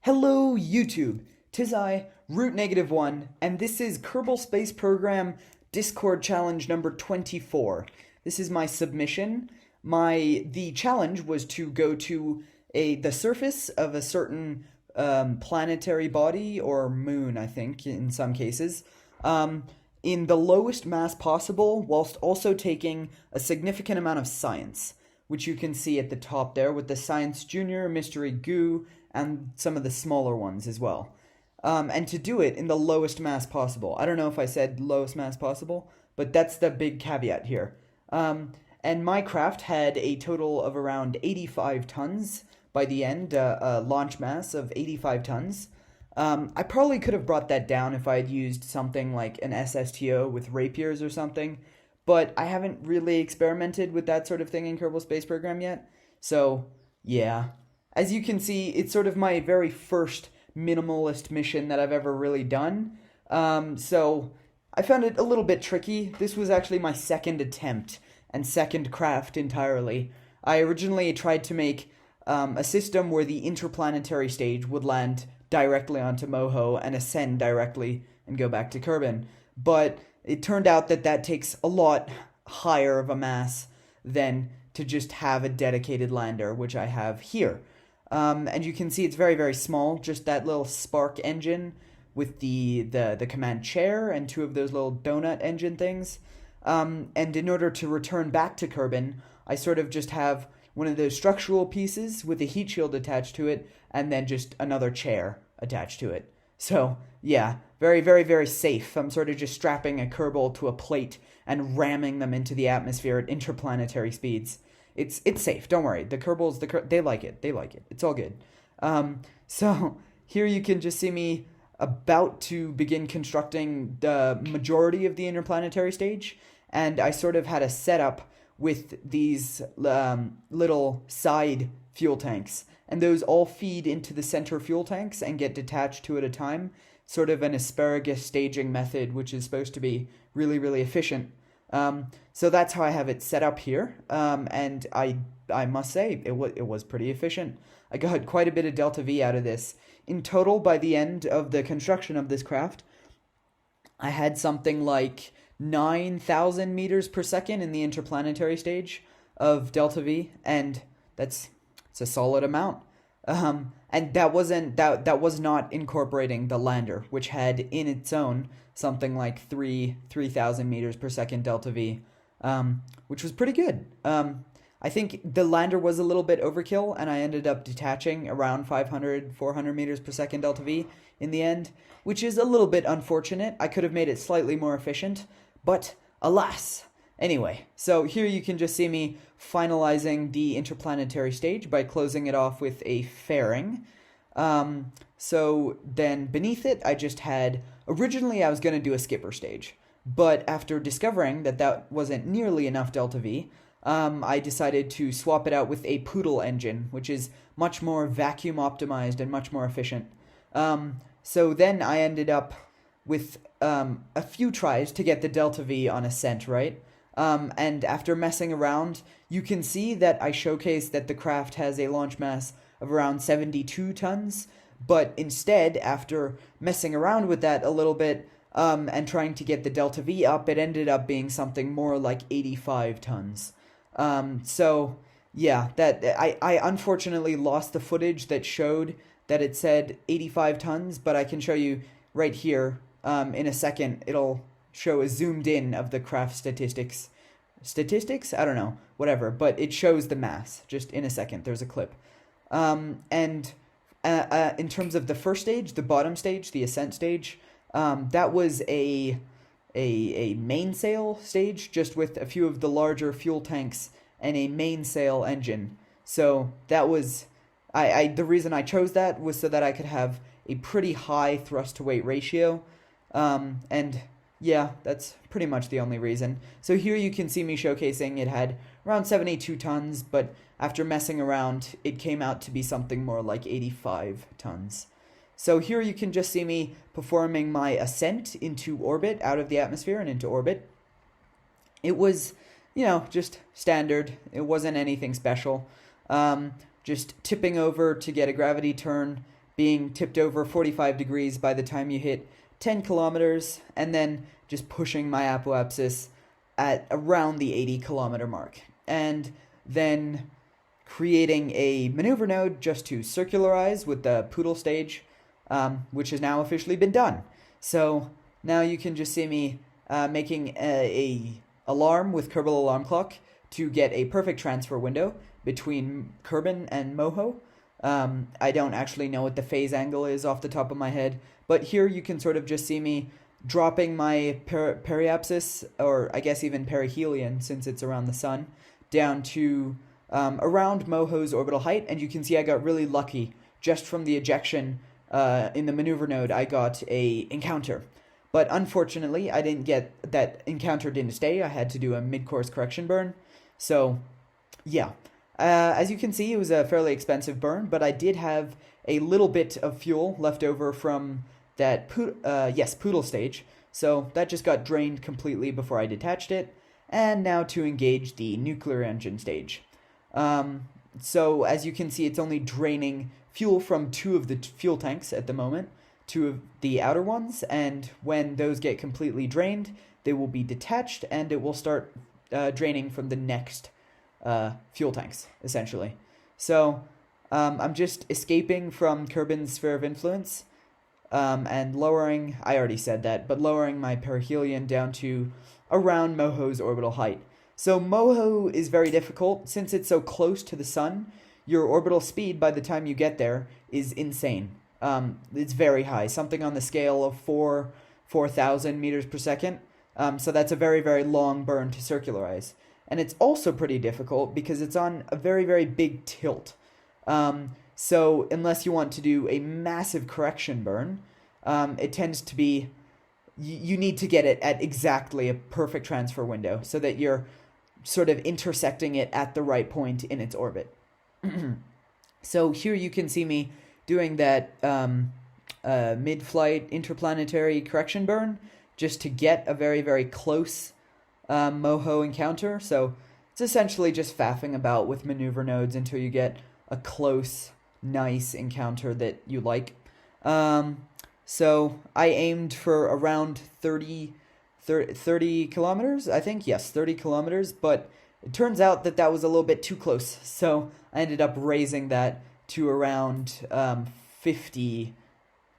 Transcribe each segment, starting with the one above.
Hello, YouTube. 'Tis I, Root-1, and this is Kerbal Space Program Discord Challenge number 24. This is my submission. The challenge was to go to the surface of a certain planetary body, or moon, I think, in some cases, in the lowest mass possible, whilst also taking a significant amount of science, which you can see at the top there with the Science Junior, Mystery Goo, and some of the smaller ones as well. And to do it in the lowest mass possible. I don't know if I said lowest mass possible, but that's the big caveat here. And my craft had a total of around 85 tons by the end, a launch mass of 85 tons. I probably could have brought that down if I had used something like an SSTO with rapiers or something, but I haven't really experimented with that sort of thing in Kerbal Space Program yet. So, yeah. As you can see, it's sort of my very first minimalist mission that I've ever really done. So I found it a little bit tricky. This was actually my second attempt and second craft entirely. I originally tried to make a system where the interplanetary stage would land directly onto Moho and ascend directly and go back to Kerbin. But it turned out that that takes a lot higher of a mass than to just have a dedicated lander, which I have here. And you can see it's very, very small, just that little spark engine with the command chair and two of those little donut engine things. And in order to return back to Kerbin, I sort of just have one of those structural pieces with a heat shield attached to it, and then just another chair attached to it. So, yeah, very, very, very safe. I'm sort of just strapping a Kerbal to a plate and ramming them into the atmosphere at interplanetary speeds. It's safe. Don't worry. The Kerbals, they like it. They like it. It's all good. So here you can just see me about to begin constructing the majority of the interplanetary stage, and I sort of had a setup with these little side fuel tanks, and those all feed into the center fuel tanks and get detached two at a time. Sort of an asparagus staging method, which is supposed to be really, really efficient. So that's how I have it set up here, and I must say it was pretty efficient. I got quite a bit of delta V out of this. In total, by the end of the construction of this craft, I had something like 9,000 meters per second in the interplanetary stage of delta V, and it's a solid amount. And that was not incorporating the lander, which had in its own something like 3,000 meters per second delta V, which was pretty good. I think the lander was a little bit overkill, and I ended up detaching around 400 meters per second delta V in the end, which is a little bit unfortunate. I could have made it slightly more efficient, but alas. Anyway, so here you can just see me finalizing the interplanetary stage by closing it off with a fairing. So then beneath it, I just had, originally I was going to do a skipper stage, but after discovering that that wasn't nearly enough delta V, I decided to swap it out with a Poodle engine, which is much more vacuum optimized and much more efficient. So then I ended up with a few tries to get the delta V on ascent, right? And after messing around, you can see that I showcased that the craft has a launch mass of around 72 tons, but instead, after messing around with that a little bit, and trying to get the delta V up, it ended up being something more like 85 tons. So, yeah, that I unfortunately lost the footage that showed that it said 85 tons, but I can show you right here, in a second. It'll show a zoomed in of the craft statistics. Statistics? I don't know. Whatever. But it shows the mass. Just in a second. There's a clip. And in terms of the first stage, the bottom stage, the ascent stage, that was a mainsail stage, just with a few of the larger fuel tanks and a mainsail engine. So that was... the reason I chose that was so that I could have a pretty high thrust to weight ratio. And yeah, that's pretty much the only reason. So here you can see me showcasing it had around 72 tons, but after messing around, it came out to be something more like 85 tons. So here you can just see me performing my ascent into orbit, out of the atmosphere and into orbit. It was, just standard. It wasn't anything special. Just tipping over to get a gravity turn, being tipped over 45 degrees by the time you hit 10 kilometers, and then just pushing my apoapsis at around the 80-kilometer mark. And then creating a maneuver node just to circularize with the poodle stage, which has now officially been done. So now you can just see me making a alarm with Kerbal alarm clock to get a perfect transfer window between Kerbin and Moho. I don't actually know what the phase angle is off the top of my head, but here you can sort of just see me dropping my periapsis, or I guess even perihelion since it's around the sun, down to around Moho's orbital height, and you can see I got really lucky. Just from the ejection in the maneuver node, I got a encounter. But unfortunately, I didn't get that encounter didn't stay. I had to do a mid-course correction burn. So, yeah. As you can see, it was a fairly expensive burn, but I did have a little bit of fuel left over from that poodle stage. So that just got drained completely before I detached it. And now to engage the nuclear engine stage. So as you can see, it's only draining fuel from 2 of the fuel tanks at the moment, 2 of the outer ones, and when those get completely drained, they will be detached and it will start draining from the next fuel tanks, essentially. So I'm just escaping from Kerbin's sphere of influence and lowering, I already said that, but lowering my perihelion down to around Moho's orbital height. So Moho is very difficult. Since it's so close to the sun, your orbital speed by the time you get there is insane. It's very high, something on the scale of 4,000 meters per second. So that's a very, very long burn to circularize. And it's also pretty difficult because it's on a very, very big tilt. So unless you want to do a massive correction burn, it tends to be, you need to get it at exactly a perfect transfer window so that you're sort of intersecting it at the right point in its orbit. So here you can see me doing that mid-flight interplanetary correction burn just to get a very, very close Moho encounter. So it's essentially just faffing about with maneuver nodes until you get a close, nice encounter that you like. So I aimed for around 30 kilometers, I think. Yes, 30 kilometers, but it turns out that that was a little bit too close. So I ended up raising that to around 50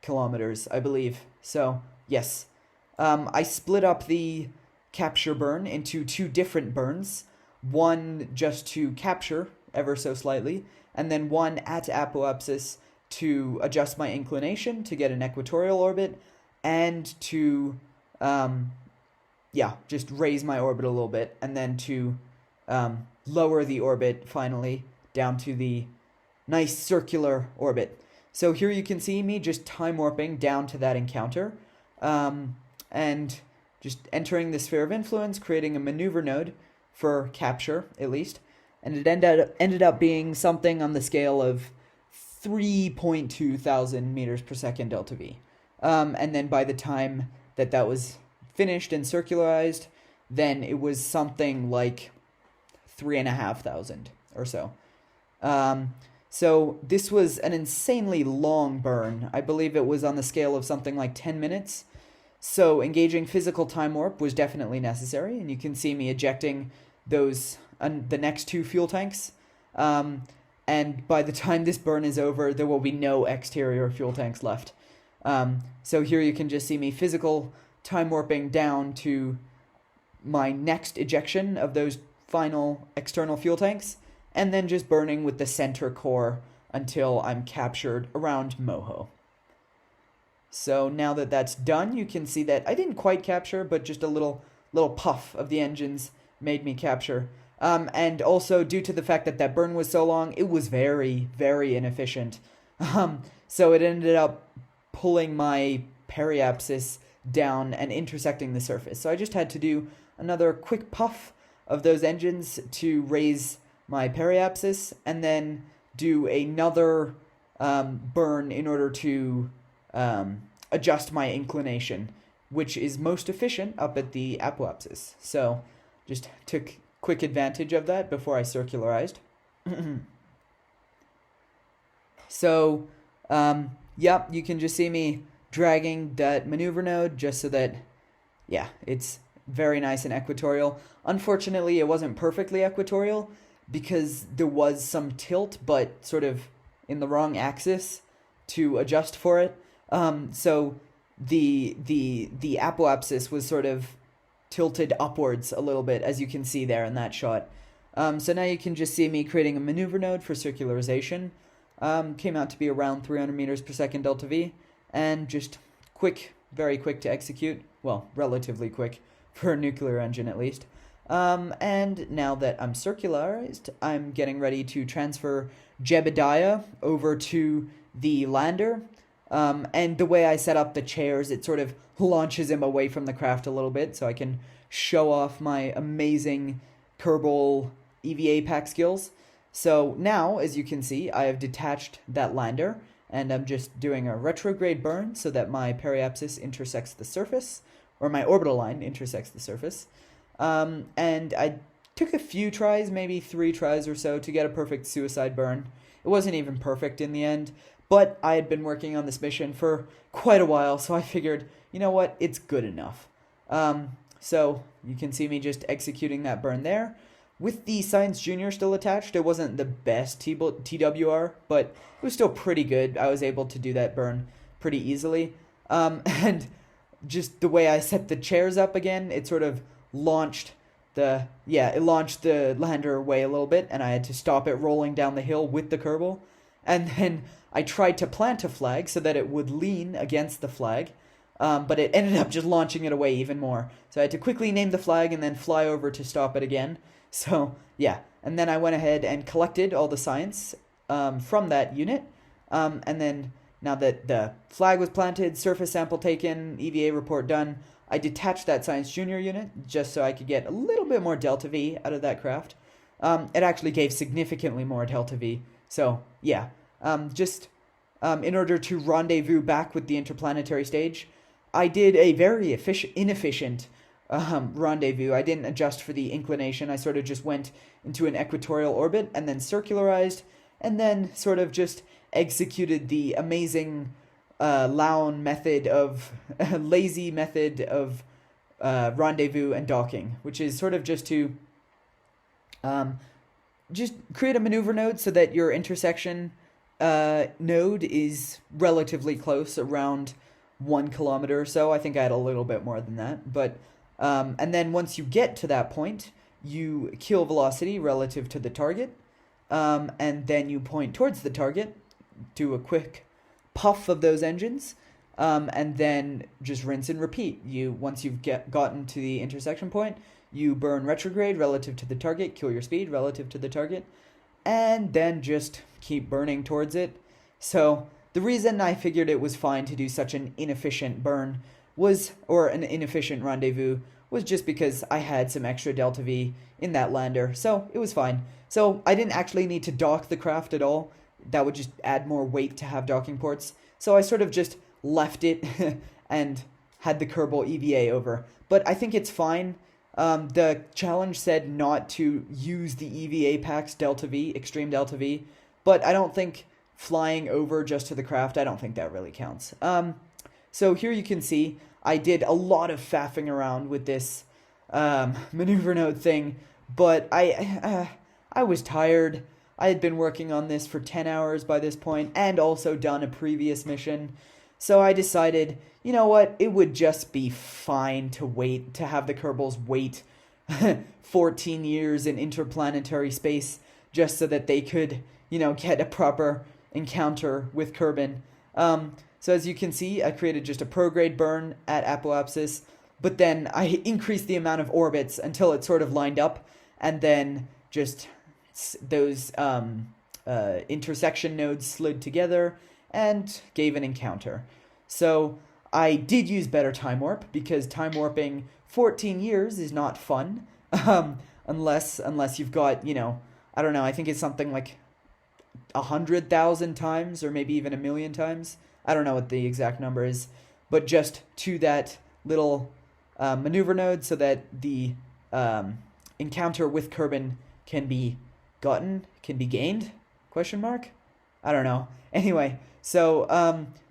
kilometers, I believe. So, yes. I split up the capture burn into 2 different burns. One just to capture ever so slightly, and then one at apoapsis to adjust my inclination to get an equatorial orbit, and to, just raise my orbit a little bit, and then to lower the orbit finally down to the nice circular orbit. So here you can see me just time warping down to that encounter, and just entering the sphere of influence, creating a maneuver node for capture, at least. And it ended up being something on the scale of 3.2 thousand meters per second delta V. And then by the time that that was finished and circularized, then it was something like 3,500 or so. So this was an insanely long burn. I believe it was on the scale of something like 10 minutes. So engaging physical time warp was definitely necessary, and you can see me ejecting those the next 2 fuel tanks. And by the time this burn is over, there will be no exterior fuel tanks left. So here you can just see me physical time warping down to my next ejection of those final external fuel tanks, and then just burning with the center core until I'm captured around Moho. So now that that's done, you can see that I didn't quite capture, but just a little puff of the engines made me capture. And also, due to the fact that that burn was so long, it was very, very inefficient. So it ended up pulling my periapsis down and intersecting the surface. So I just had to do another quick puff of those engines to raise my periapsis, and then do another burn in order to adjust my inclination, which is most efficient up at the apoapsis. So just took quick advantage of that before I circularized. So Yep, you can just see me dragging that maneuver node just so that, yeah, it's very nice and equatorial. Unfortunately, it wasn't perfectly equatorial because there was some tilt, but sort of in the wrong axis to adjust for it. So the apoapsis was sort of tilted upwards a little bit, as you can see there in that shot. So now you can just see me creating a maneuver node for circularization. Came out to be around 300 meters per second delta V, and just quick, very quick to execute. Well, relatively quick for a nuclear engine at least. And now that I'm circularized, I'm getting ready to transfer Jebediah over to the lander. And the way I set up the chairs, it sort of launches him away from the craft a little bit, so I can show off my amazing Kerbal EVA pack skills. So now, as you can see, I have detached that lander, and I'm just doing a retrograde burn so that my periapsis intersects the surface, or my orbital line intersects the surface. And I took a few tries, maybe 3 tries or so, to get a perfect suicide burn. It wasn't even perfect in the end, but I had been working on this mission for quite a while, so I figured, you know what, it's good enough. So you can see me just executing that burn there. With the Science Junior still attached, it wasn't the best TWR, but it was still pretty good. I was able to do that burn pretty easily. And just the way I set the chairs up again, it sort of launched the lander away a little bit, and I had to stop it rolling down the hill with the Kerbal. And then I tried to plant a flag so that it would lean against the flag, but it ended up just launching it away even more. So I had to quickly name the flag and then fly over to stop it again. So, yeah, and then I went ahead and collected all the science from that unit, and then now that the flag was planted, surface sample taken, EVA report done, I detached that Science Junior unit just so I could get a little bit more delta V out of that craft. It actually gave significantly more delta V, so yeah, in order to rendezvous back with the interplanetary stage, I did a very inefficient rendezvous. I didn't adjust for the inclination. I sort of just went into an equatorial orbit and then circularized, and then sort of just executed the amazing lazy method of rendezvous and docking, which is sort of just to just create a maneuver node so that your intersection node is relatively close, around 1 kilometer or so. I think I had a little bit more than that, but and then once you get to that point, you kill velocity relative to the target, and then you point towards the target, do a quick puff of those engines, and then just rinse and repeat. Once you've gotten to the intersection point, you burn retrograde relative to the target, kill your speed relative to the target, and then just keep burning towards it. So the reason I figured it was fine to do such an inefficient burn or an inefficient rendezvous, was just because I had some extra delta V in that lander, so it was fine. So I didn't actually need to dock the craft at all. That would just add more weight to have docking ports. So I sort of just left it and had the Kerbal EVA over. But I think it's fine. The challenge said not to use the EVA pack's delta V, extreme delta V, but I don't think flying over just to the craft, I don't think that really counts. So here you can see I did a lot of faffing around with this maneuver node thing, but I was tired. I had been working on this for 10 hours by this point, and also done a previous mission. So I decided, you know what, it would just be fine to have the Kerbals wait 14 years in interplanetary space just so that they could, get a proper encounter with Kerbin. So as you can see, I created just a prograde burn at apoapsis, but then I increased the amount of orbits until it sort of lined up, and then just those intersection nodes slid together and gave an encounter. So I did use better time warp, because time warping 14 years is not fun, unless you've got, I don't know, I think it's something like 100,000 times, or maybe even 1,000,000 times. I don't know what the exact number is, but just to that little maneuver node so that the encounter with Kerbin can be gained, question mark? I don't know. Anyway, so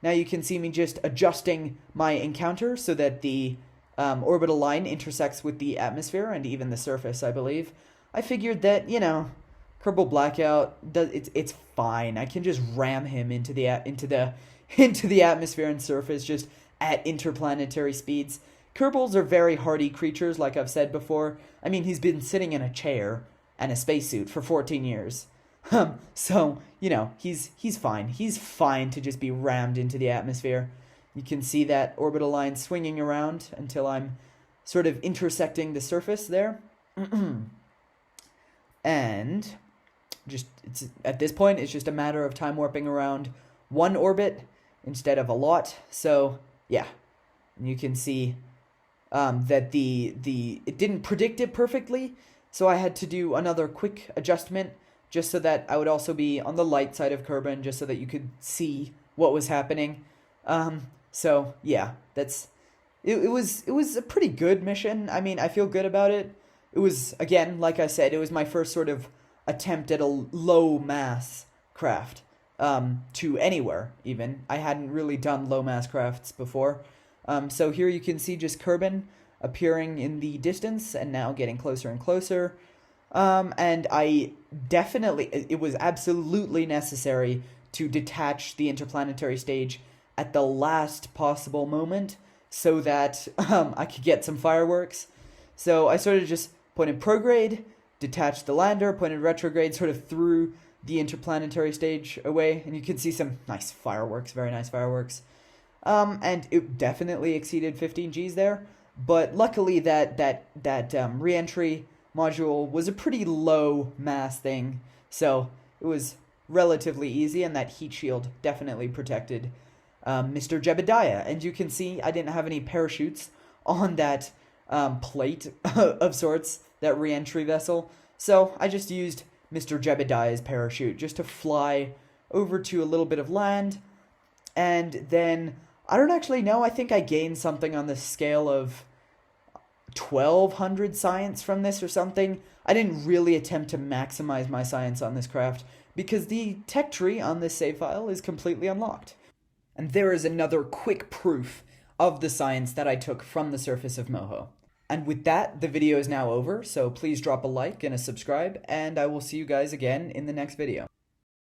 now you can see me just adjusting my encounter so that the orbital line intersects with the atmosphere and even the surface, I believe. I figured that, Kerbal Blackout, it's fine. I can just ram him into the into the atmosphere and surface just at interplanetary speeds. Kerbals are very hardy creatures, like I've said before. I mean, he's been sitting in a chair and a spacesuit for 14 years. So, he's fine. He's fine to just be rammed into the atmosphere. You can see that orbital line swinging around until I'm sort of intersecting the surface there. And at this point, it's just a matter of time warping around one orbit instead of a lot. So, yeah. And you can see that it didn't predict it perfectly, so I had to do another quick adjustment just so that I would also be on the light side of Kerbal, just so that you could see what was happening. So yeah, it was a pretty good mission. I mean, I feel good about it. It was, again, like I said, it was my first sort of attempt at a low mass craft to anywhere, even. I hadn't really done low mass crafts before. So here you can see just Kerbal appearing in the distance and now getting closer and closer. And it was absolutely necessary to detach the interplanetary stage at the last possible moment so that I could get some fireworks. So I sort of just pointed prograde, detached the lander, pointed retrograde, sort of threw the interplanetary stage away, and you can see some nice fireworks, very nice fireworks. And it definitely exceeded 15 Gs there, but luckily that re-entry module was a pretty low mass thing, so it was relatively easy, and that heat shield definitely protected Mr. Jebediah. And you can see I didn't have any parachutes on that plate of sorts, that re-entry vessel, so I just used Mr. Jebediah's parachute just to fly over to a little bit of land, and then I don't actually know, I think I gained something on the scale of 1200 science from this or something. I didn't really attempt to maximize my science on this craft because the tech tree on this save file is completely unlocked. And there is another quick proof of the science that I took from the surface of Moho. And with that, the video is now over, so please drop a like and a subscribe, and I will see you guys again in the next video.